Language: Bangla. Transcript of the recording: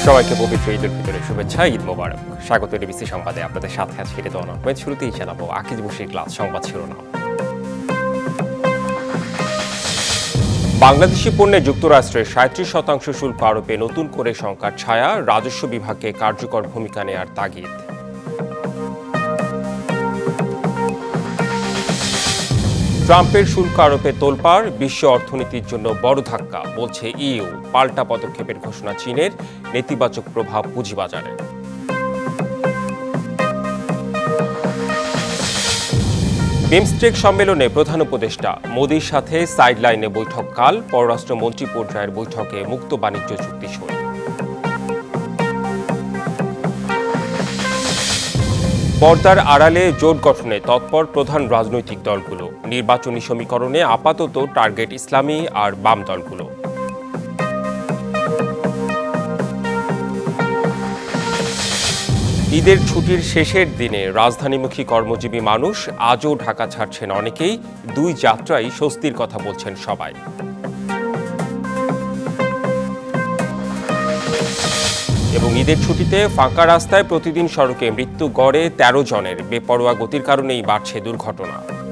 সবাইকে পবিত্র ঈদের ভিতরে শুভেচ্ছা, ঈদ মোবারক। স্বাগত ডিবিসি সংবাদে আপনাদের সাথে আজকে রেদওয়ান আহমেদ। শুরুতেই জানাবো আকিজ বশির ক্লাস সংবাদ শিরোনাম। বাংলাদেশি পণ্যে যুক্তরাষ্ট্রের ৩৭% শুল্ক আরোপে নতুন করে শঙ্কার ছায়া, রাজস্ব বিভাগকে কার্যকর ভূমিকা নেয়ার তাগিদ। ট্রাম্পের শুল্ক আরোপে তোলপাড়, বিশ্ব অর্থনীতির জন্য বড় ধাক্কা বলছে ইইউ। পাল্টা পদক্ষেপের ঘোষণা চীনের, নেতিবাচক প্রভাব পুঁজিবাজারে। বিমস্টেক সম্মেলনে প্রধান উপদেষ্টা মোদির সাথে সাইডলাইনে বৈঠক কাল, পররাষ্ট্রমন্ত্রী পর্যায়ের বৈঠকে মুক্ত বাণিজ্য চুক্তি সই। পর্দার আড়ালে জোট গঠনে তৎপর প্রধান রাজনৈতিক দলগুলো। নির্বাচনী সমীকরণে আপাতত টার্গেট ইসলামী আর বাম দলগুলো। ঈদের ছুটির শেষের দিনে রাজধানীমুখী কর্মজীবী মানুষ আজও ঢাকা ছাড়ছেন অনেকেই। দুই যাত্রাই স্বস্তির কথা বলছেন সবাই। এবং ঈদের ছুটিতে ফাঁকা রাস্তায় প্রতিদিন সড়কে মৃত্যু গড়ে ১৩ জনের। বেপরোয়া গতির কারণেই বাড়ছে দুর্ঘটনা।